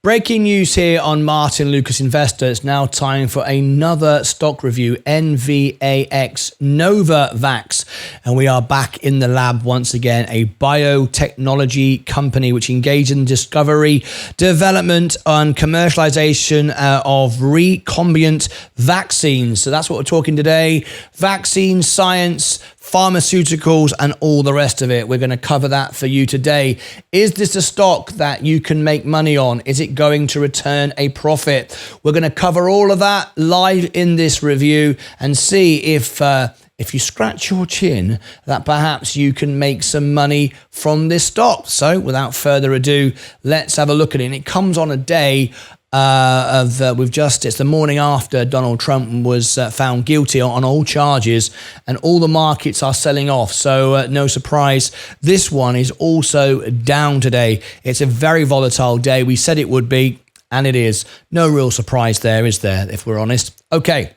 Breaking news here on Martyn Lucas Investor. It's now time for another stock review, NVAX, Novavax. And we are back in the lab once again, a biotechnology company which engages in discovery, development and commercialization of recombinant vaccines. So that's what we're talking today. Vaccine science, pharmaceuticals, and all the rest of it. We're going to cover that for you today. Is this a stock that you can make money on? Is it going to return a profit? We're going to cover all of that live in this review and see if you scratch your chin, that perhaps you can make some money from this stock. So without further ado, let's have a look at it. And it comes on a day it's the morning after Donald Trump was found guilty on all charges, and all the markets are selling off. So no surprise, this one is also down today. It's a very volatile day. We said it would be, and it is. No real surprise there, is there, if we're honest? Okay.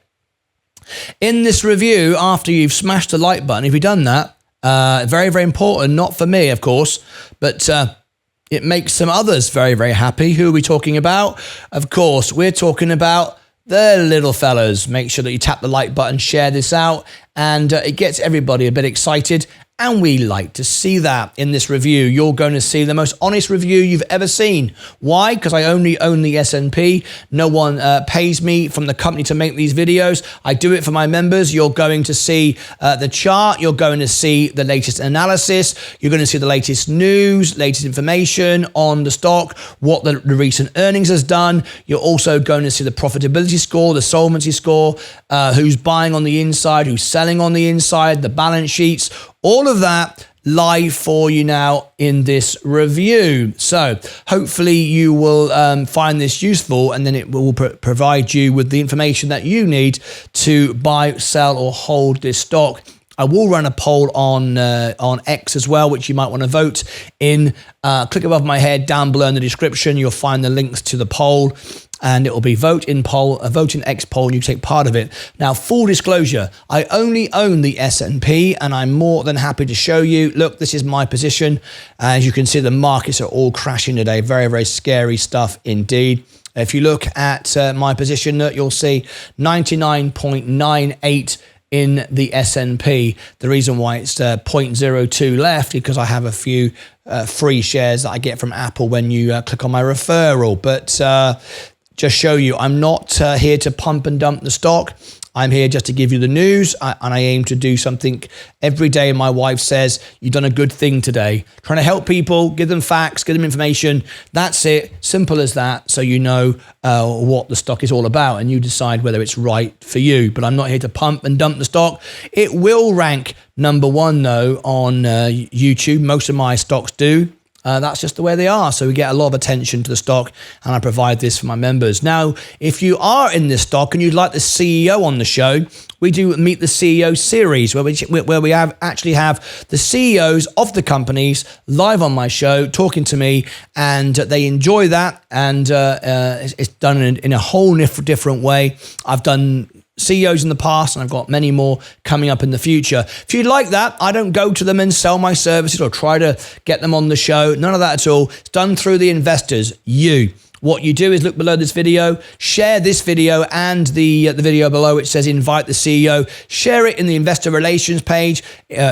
In this review, after you've smashed the like button, if you've done that, very, very important, not for me, of course, but it makes some others very, very happy. Who are we talking about? Of course, we're talking about the little fellas. Make sure that you tap the like button, share this out, and it gets everybody a bit excited. And we like to see that in this review. You're going to see the most honest review you've ever seen. Why? Because I only own the S&P. No one pays me from the company to make these videos. I do it for my members. You're going to see the chart. You're going to see the latest analysis. You're going to see the latest news, latest information on the stock, what the recent earnings has done. You're also going to see the profitability score, the solvency score, who's buying on the inside, who's selling on the inside, the balance sheets, all of that live for you now in this review. So hopefully you will find this useful, and then it will provide you with the information that you need to buy, sell, or hold this stock. I will run a poll on X as well, which you might want to vote in. Click above my head down below in the description. You'll find the links to the poll, and it will be vote in X poll, and you take part of it. Now, full disclosure, I only own the S&P, and I'm more than happy to show you. Look, this is my position. As you can see, the markets are all crashing today. Very, very scary stuff indeed. If you look at my position, you'll see 99.98 in the S&P. The reason why it's 0.02 left is because I have a few free shares that I get from Apple when you click on my referral. But just show you, I'm not here to pump and dump the stock. I'm here just to give you the news, and I aim to do something every day. My wife says, you've done a good thing today. Trying to help people, give them facts, give them information. That's it. Simple as that. So you know what the stock is all about, and you decide whether it's right for you. But I'm not here to pump and dump the stock. It will rank number one, though, on YouTube. Most of my stocks do. That's just the way they are. So we get a lot of attention to the stock, and I provide this for my members. Now, if you are in this stock and you'd like the CEO on the show, we do Meet the CEO series where we actually have the CEOs of the companies live on my show talking to me, and they enjoy that. And it's done in a whole different way. I've done CEOs in the past, and I've got many more coming up in the future. If you'd like that, I don't go to them and sell my services or try to get them on the show. None of that at all. It's done through the investors, you. What you do is look below this video, share this video and the video below which says invite the CEO, share it in the investor relations page,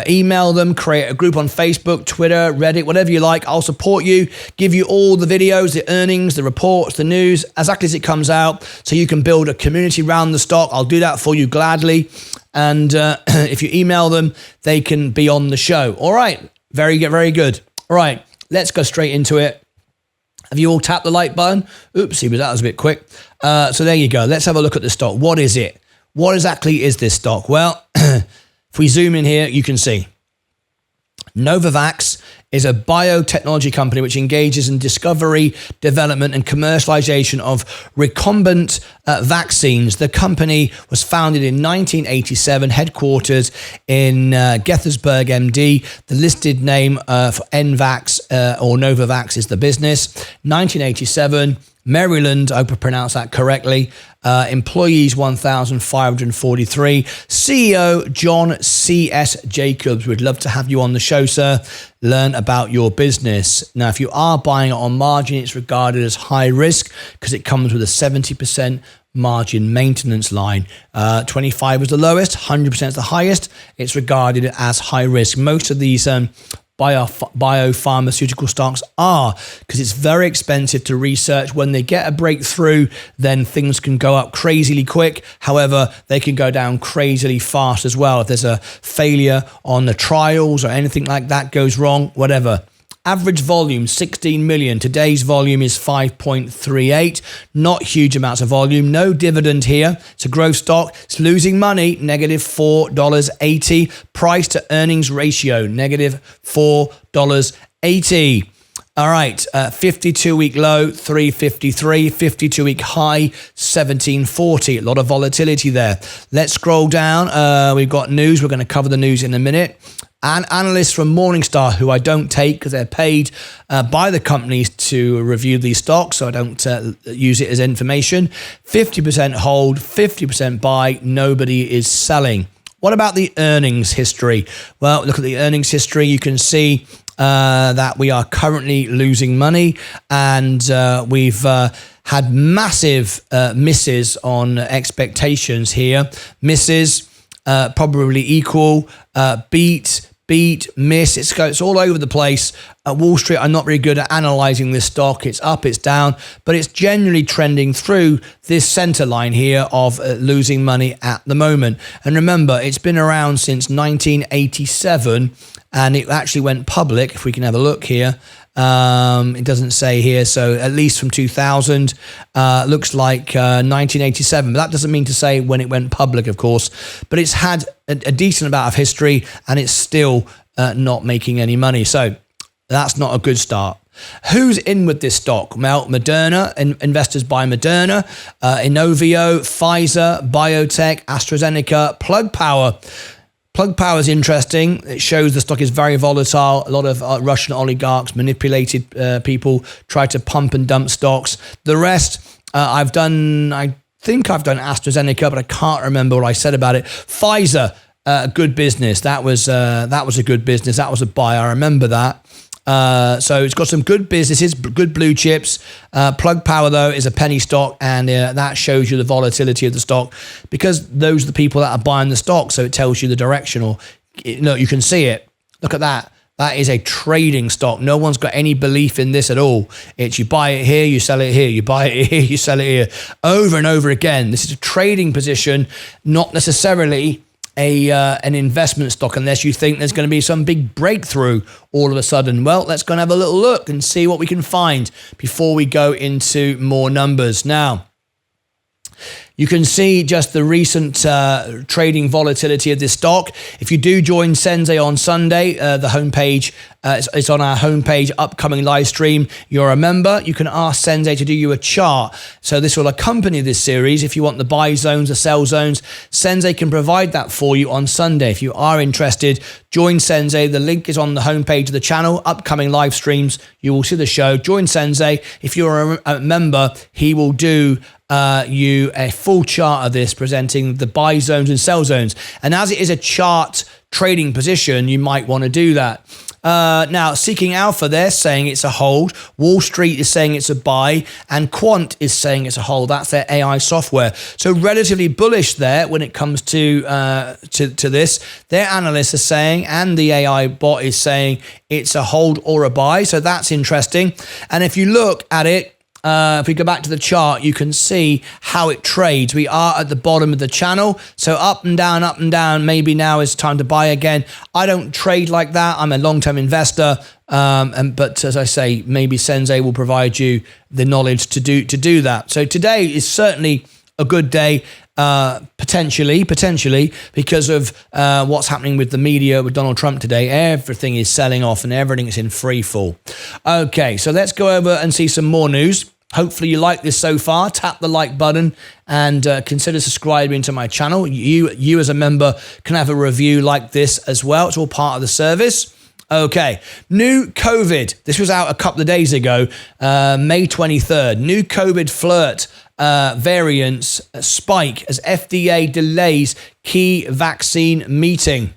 email them, create a group on Facebook, Twitter, Reddit, whatever you like. I'll support you, give you all the videos, the earnings, the reports, the news, exactly as it comes out, so you can build a community around the stock. I'll do that for you gladly. And if you email them, they can be on the show. All right, very good, very good. All right, let's go straight into it. Have you all tapped the like button? Oopsie, but that was a bit quick. So there you go. Let's have a look at the stock. What is it? What exactly is this stock? Well, if we zoom in here, you can see Novavax is a biotechnology company which engages in discovery, development, and commercialization of recombinant vaccines. The company was founded in 1987, headquartered in Gaithersburg, MD. The listed name for NVAX or Novavax is the business. 1987. Maryland, I hope I pronounced that correctly. Employees 1,543. CEO John C.S. Jacobs. We'd love to have you on the show, sir. Learn about your business. Now, if you are buying it on margin, it's regarded as high risk because it comes with a 70% margin maintenance line. 25 is the lowest, 100% is the highest. It's regarded as high risk. Most of these biopharmaceutical stocks are, because it's very expensive to research. When they get a breakthrough, then things can go up crazily quick. However, they can go down crazily fast as well. If there's a failure on the trials or anything like that goes wrong, whatever. Average volume, 16 million. Today's volume is 5.38. Not huge amounts of volume. No dividend here. It's a growth stock. It's losing money, negative $4.80. Price to earnings ratio, negative $4.80. All right, 52-week low, 353. 52-week high, 1740. A lot of volatility there. Let's scroll down. We've got news. We're going to cover the news in a minute. And analysts from Morningstar, who I don't take because they're paid by the companies to review these stocks, so I don't use it as information. 50% hold, 50% buy, nobody is selling. What about the earnings history? Well, look at the earnings history. You can see that we are currently losing money, and we've had massive misses on expectations here. Misses, probably equal, beat, miss. It's all over the place. Wall Street are not very good at analyzing this stock. It's up, it's down, but it's generally trending through this center line here of losing money at the moment. And remember, it's been around since 1987, and it actually went public. If we can have a look here. It doesn't say here, so at least from 2000, looks like 1987. But that doesn't mean to say when it went public, of course. But it's had a decent amount of history, and it's still not making any money. So that's not a good start. Who's in with this stock? Well, Moderna, investors buy Moderna, Inovio, Pfizer, Biotech, AstraZeneca, Plug Power. Plug Power is interesting. It shows the stock is very volatile. A lot of Russian oligarchs, manipulated people, try to pump and dump stocks. The rest, I think I've done AstraZeneca, but I can't remember what I said about it. Pfizer, good business. That was a good business. That was a buy. I remember that. So it's got some good businesses, good blue chips. Plug Power, though, is a penny stock, and that shows you the volatility of the stock because those are the people that are buying the stock, so it tells you the direction, or you can see it. Look at that. That is a trading stock. No one's got any belief in this at all. It's you buy it here, you sell it here. You buy it here, you sell it here. Over and over again. This is a trading position, not necessarily an investment stock, unless you think there's going to be some big breakthrough all of a sudden. Well, let's go and have a little look and see what we can find before we go into more numbers. Now, you can see just the recent trading volatility of this stock. If you do join Sensei on Sunday, the homepage, it's on our homepage, upcoming live stream. You're a member. You can ask Sensei to do you a chart. So this will accompany this series. If you want the buy zones, the sell zones, Sensei can provide that for you on Sunday. If you are interested, join Sensei. The link is on the homepage of the channel, upcoming live streams. You will see the show. Join Sensei. If you're a member, he will do you a full chart of this, presenting the buy zones and sell zones. And as it is a chart trading position, you might want to do that. Now, Seeking Alpha, they're saying it's a hold. Wall Street is saying it's a buy, and Quant is saying it's a hold. That's their AI software. So relatively bullish there when it comes to this. Their analysts are saying, and the AI bot is saying it's a hold or a buy. So that's interesting. And if you look at it, if we go back to the chart, you can see how it trades. We are at the bottom of the channel. So up and down, up and down. Maybe now is time to buy again. I don't trade like that. I'm a long-term investor. But as I say, maybe Sensei will provide you the knowledge to do that. So today is certainly a good day. Potentially, because of what's happening with the media with Donald Trump today. Everything is selling off and everything is in free fall. Okay, so let's go over and see some more news. Hopefully you like this so far. Tap the like button and consider subscribing to my channel. You as a member can have a review like this as well. It's all part of the service. Okay, new COVID. This was out a couple of days ago, May 23rd. New COVID flirt variants spike as FDA delays key vaccine meeting.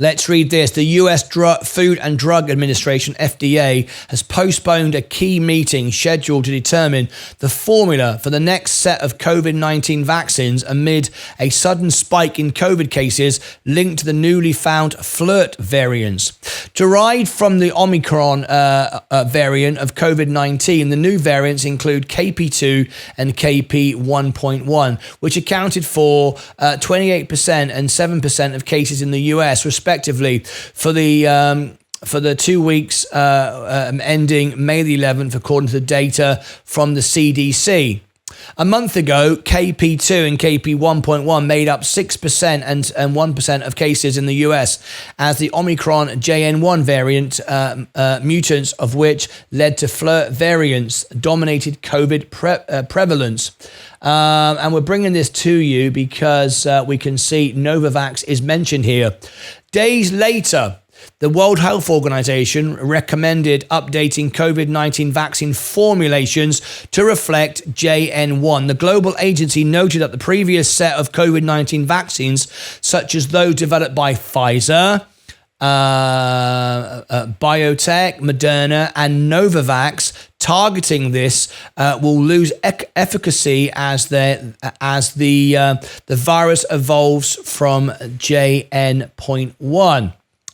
Let's read this. The US Food and Drug Administration, FDA, has postponed a key meeting scheduled to determine the formula for the next set of COVID-19 vaccines amid a sudden spike in COVID cases linked to the newly found flirt variants. Derived from the Omicron variant of COVID-19, the new variants include KP2 and KP1.1, which accounted for 28% and 7% of cases in the US, respectively, for the 2 weeks ending May the 11th, according to the data from the CDC. A month ago, KP2 and KP1.1 made up 6% and 1% of cases in the US, as the Omicron JN1 variant, mutants of which led to flirt variants, dominated COVID prevalence. And we're bringing this to you because we can see Novavax is mentioned here. Days later, the World Health Organization recommended updating COVID-19 vaccine formulations to reflect JN1. The global agency noted that the previous set of COVID-19 vaccines, such as those developed by Pfizer, biotech, Moderna, and Novavax, targeting this will lose efficacy as the virus evolves from JN.1.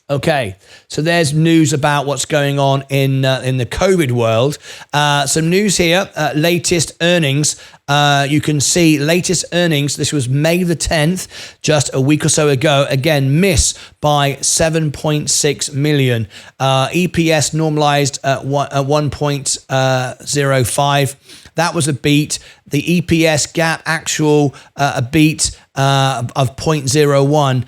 Okay, so there's news about what's going on in the COVID world. Some news here, latest earnings. You can see latest earnings. This was May the 10th, just a week or so ago. Again, miss by 7.6 million. EPS normalized at 1.05. That was a beat. The EPS gap actual a beat of 0.01,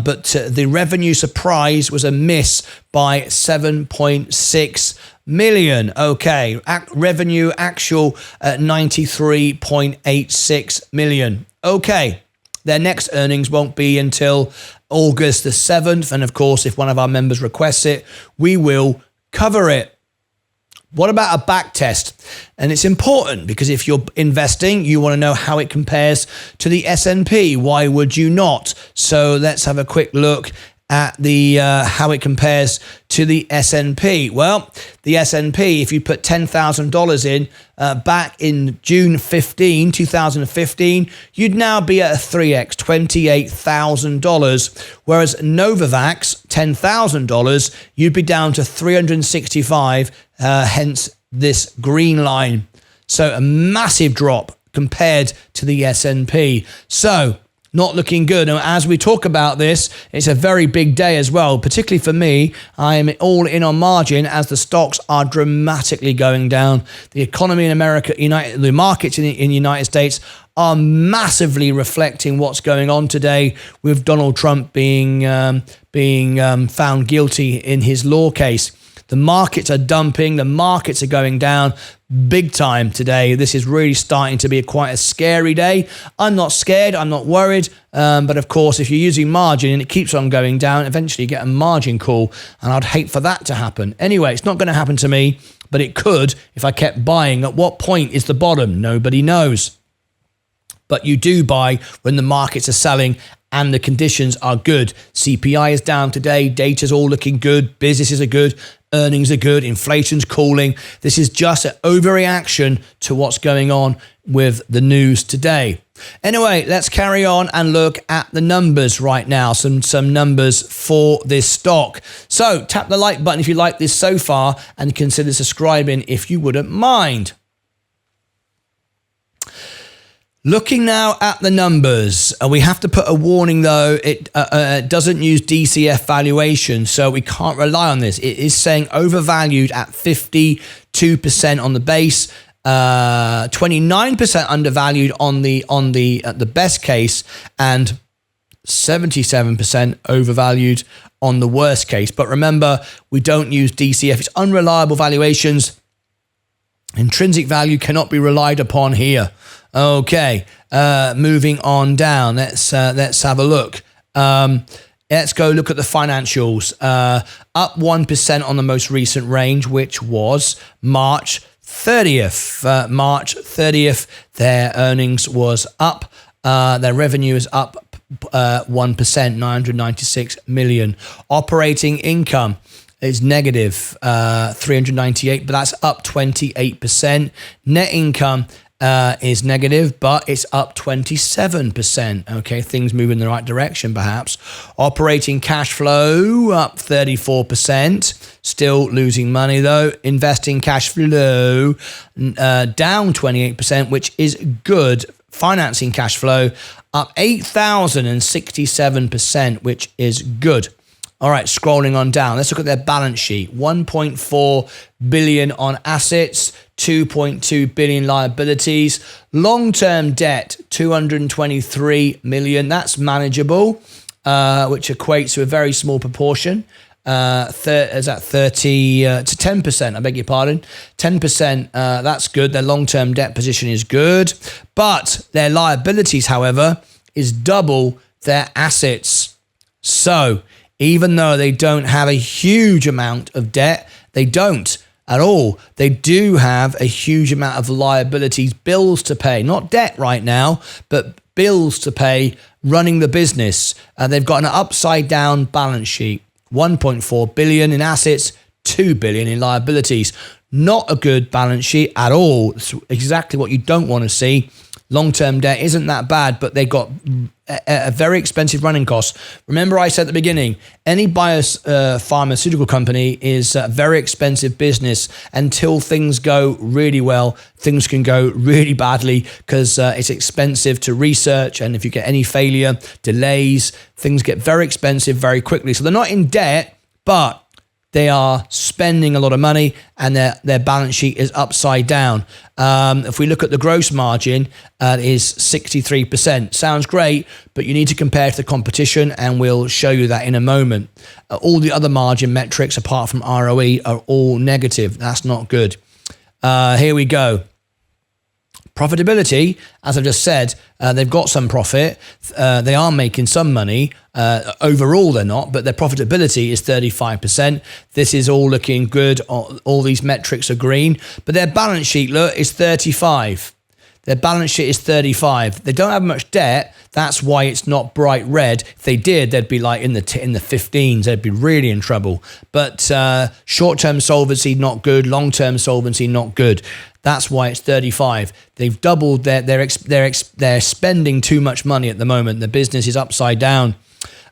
but the revenue surprise was a miss by 7.6 million. Okay, revenue actual at 93.86 million. Okay, their next earnings won't be until August the 7th, and of course, if one of our members requests it, we will cover it. What about a back test? And it's important because if you're investing, you want to know how it compares to the S&P. Why would you not? So let's have a quick look at the how it compares to the S&P. Well, the S&P, if you put $10,000 in back in June 2015, you'd now be at a 3x, $28,000. Whereas Novavax, $10,000, you'd be down to 365, hence this green line. So a massive drop compared to the S&P. So not looking good. And as we talk about this, it's a very big day as well, particularly for me. I'm all in on margin as the stocks are dramatically going down. The economy in America, the markets in the United States are massively reflecting what's going on today with Donald Trump being found guilty in his law case. The markets are dumping. The markets are going down big time today. This is really starting to be quite a scary day. I'm not scared. I'm not worried. But of course, if you're using margin and it keeps on going down, eventually you get a margin call. And I'd hate for that to happen. Anyway, it's not going to happen to me, but it could if I kept buying. At what point is the bottom? Nobody knows. But you do buy when the markets are selling and the conditions are good. CPI is down today. Data's all looking good. Businesses are good. Earnings are good. Inflation's cooling. This is just an overreaction to what's going on with the news today. Anyway, let's carry on and look at the numbers right now. Some numbers for this stock. So tap the like button if you like this so far and consider subscribing if you wouldn't mind. Looking now at the numbers, we have to put a warning though, it doesn't use DCF valuation, so we can't rely on this. It is saying overvalued at 52% on the base, 29% undervalued on the best case, and 77% overvalued on the worst case. But remember, we don't use DCF. It's unreliable valuations. Intrinsic value cannot be relied upon here. Okay, moving on down. Let's have a look. Let's go look at the financials. Up 1% on the most recent range, which was March 30th. March 30th, their earnings was up. Their revenue is up 1%, 996 million. Operating income is negative 398, but that's up 28%. Net income is negative, but it's up 27%. Okay, things move in the right direction, perhaps. Operating cash flow up 34%. Still losing money, though. Investing cash flow down 28%, which is good. Financing cash flow up 8,067%, which is good. All right, scrolling on down. Let's look at their balance sheet. 1.4 billion on assets, 2.2 billion liabilities. Long-term debt, 223 million. That's manageable, which equates to a very small proportion. Is that 30 to 10%? I beg your pardon. 10%. That's good. Their long-term debt position is good, but their liabilities, however, is double their assets. So even though they don't have a huge amount of debt, they don't at all. They do have a huge amount of liabilities, bills to pay, not debt right now, but bills to pay running the business. They've got an upside down balance sheet. 1.4 billion in assets, 2 billion in liabilities. Not a good balance sheet at all. It's exactly what you don't want to see. Long-term debt isn't that bad, but they've got a very expensive running cost. Remember I said at the beginning, any biopharmaceutical company is a very expensive business. Until things go really well, things can go really badly because it's expensive to research. And if you get any failure, delays, things get very expensive very quickly. So they're not in debt, but they are spending a lot of money and their balance sheet is upside down. If we look at the gross margin, it is 63%. Sounds great, but you need to compare to the competition, and we'll show you that in a moment. All the other margin metrics, apart from ROE, are all negative. That's not good. Here we go. Profitability, as I've just said, they've got some profit. They are making some money. Overall, they're not, but their profitability is 35%. This is all looking good. All these metrics are green, but their balance sheet, look, is 35. Their balance sheet is 35. They don't have much debt. That's why it's not bright red. If they did, they'd be like in the 15s. They'd be really in trouble. But short-term solvency, not good. Long-term solvency, not good. That's why it's 35. They've doubled they're spending too much money at the moment. The business is upside down.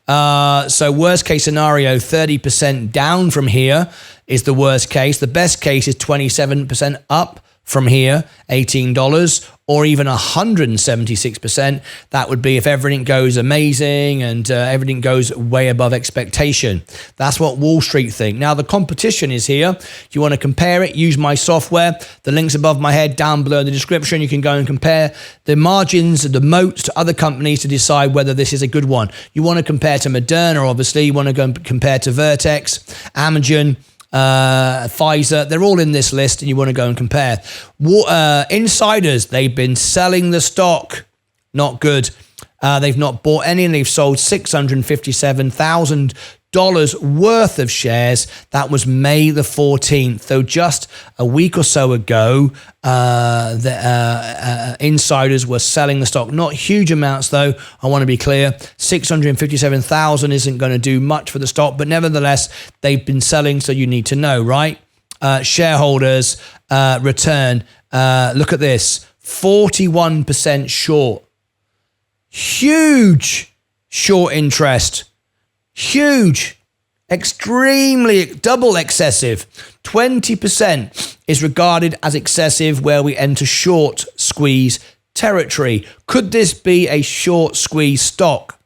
So worst case scenario, 30% down from here is the worst case. The best case is 27% up from here, $18, or even 176%. That would be if everything goes amazing and everything goes way above expectation. That's what Wall Street think. Now, the competition is here. If you want to compare it, use my software. The link's above my head, down below in the description. You can go and compare the margins, the moats to other companies to decide whether this is a good one. You want to compare to Moderna, obviously. You want to go and compare to Vertex, Amgen, Pfizer. They're all in this list, and you want to go and compare. Insiders, they've been selling the stock. Not good. They've not bought any, and they've sold $657,000 worth of shares. That was May the 14th. So just a week or so ago, the insiders were selling the stock. Not huge amounts, though. I want to be clear. 657,000 isn't going to do much for the stock, but nevertheless, they've been selling, so you need to know, right? Shareholders return. Look at this. 41% short. Huge short interest. Huge, extremely, double excessive. 20% is regarded as excessive where we enter short squeeze territory. Could this be a short squeeze stock?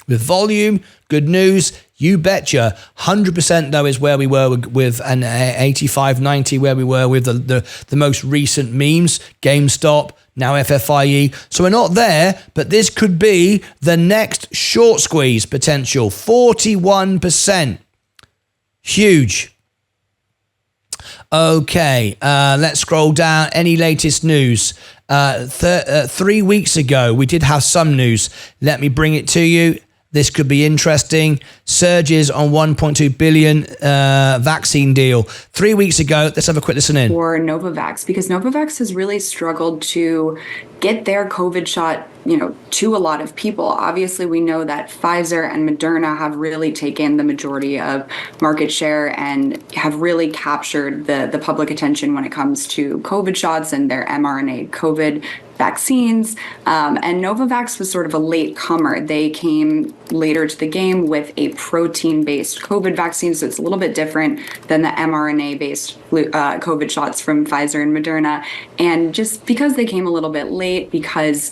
With volume, good news, you betcha. 100% though is where we were with an 85-90, where we were with the most recent memes, GameStop, now FFIE. So we're not there, but this could be the next short squeeze potential. 41%. Huge. Okay, let's scroll down. Any latest news? 3 weeks ago, we did have some news. Let me bring it to you. This could be interesting. Surges on 1.2 billion vaccine deal 3 weeks ago. Let's have a quick listen in. For Novavax, because Novavax has really struggled to get their COVID shot, to a lot of people. Obviously, we know that Pfizer and Moderna have really taken the majority of market share and have really captured the public attention when it comes to COVID shots and their mRNA COVID vaccines. And Novavax was sort of a late comer. They came later to the game with a protein-based COVID vaccine, so it's a little bit different than the mRNA-based COVID shots from Pfizer and Moderna. And just because they came a little bit late, because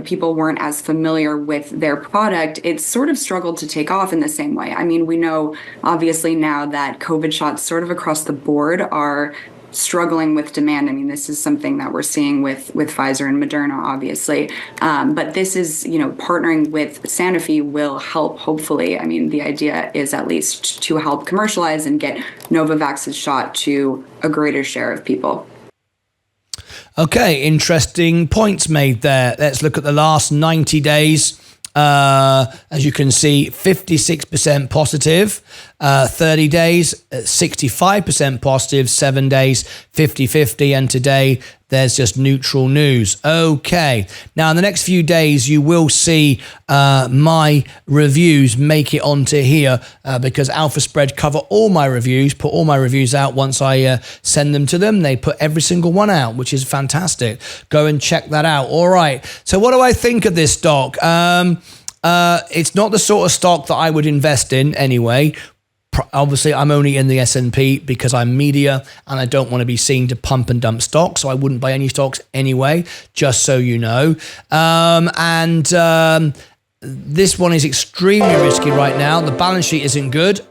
people weren't as familiar with their product, it sort of struggled to take off in the same way. I mean, we know obviously now that COVID shots sort of across the board are struggling with demand. I mean, this is something that we're seeing with Pfizer and Moderna, obviously. But this is, partnering with Sanofi will help, hopefully. I mean, the idea is at least to help commercialize and get Novavax's shot to a greater share of people. Okay, interesting points made there. Let's look at the last 90 days. As you can see, 56% positive, 30 days, 65% positive, 7 days, 50-50, and today there's just neutral news. Okay, now in the next few days you will see my reviews make it onto here because Alpha Spread cover all my reviews, put all my reviews out once I send them to them. They put every single one out, which is fantastic. Go and check that out. All right, so what do I think of this stock? It's not the sort of stock that I would invest in anyway. Obviously, I'm only in the S&P because I'm media and I don't want to be seen to pump and dump stocks, so I wouldn't buy any stocks anyway, just so you know. This one is extremely risky right now. The balance sheet isn't good.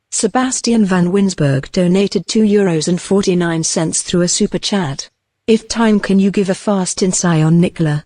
Sebastian van Winsberg donated €2.49 through a super chat. If time, can you give a fast insight on Nikola?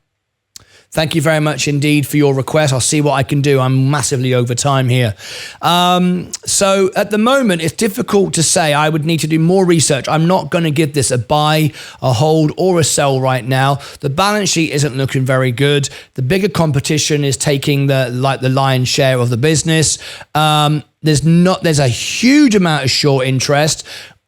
Thank you very much indeed for your request. I'll see what I can do. I'm massively over time here. So at the moment, it's difficult to say. I would need to do more research. I'm not going to give this a buy, a hold, or a sell right now. The balance sheet isn't looking very good. The bigger competition is taking the lion's share of the business. There's a huge amount of short interest.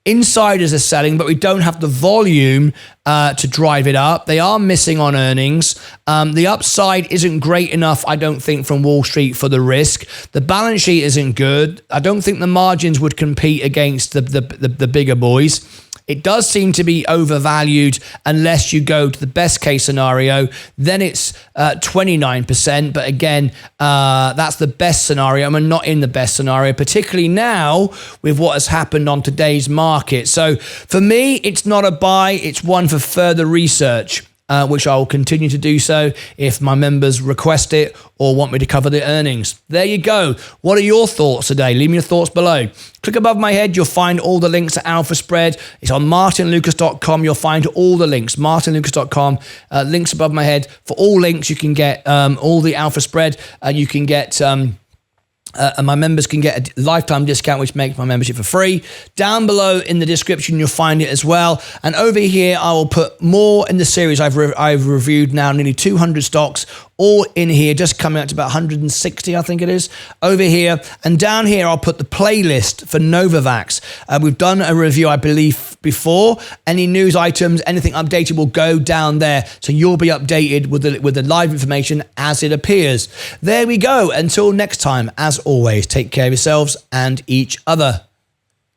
Insiders are selling, but we don't have the volume to drive it up. They are missing on earnings. The upside isn't great enough, I don't think, from Wall Street for the risk. The balance sheet isn't good. I don't think the margins would compete against the bigger boys. It does seem to be overvalued unless you go to the best case scenario. Then it's 29%. But again, that's the best scenario. And we're not in the best scenario, particularly now with what has happened on today's market. So for me, it's not a buy. It's one for further research, which I will continue to do so if my members request it or want me to cover the earnings. There you go. What are your thoughts today? Leave me your thoughts below. Click above my head. You'll find all the links to Alpha Spread. It's on martynlucas.com. You'll find all the links. martynlucas.com. Links above my head. For all links, you can get all the Alpha Spread. You can get... and my members can get a lifetime discount, which makes my membership for free. Down below in the description, you'll find it as well. And over here, I will put more in the series. I've reviewed now nearly 200 stocks, all in here, just coming out to about 160, I think it is, over here. And down here, I'll put the playlist for Novavax. We've done a review, I believe, before. Any news items, anything updated will go down there. So you'll be updated with the live information as it appears. There we go. Until next time, as always, take care of yourselves and each other.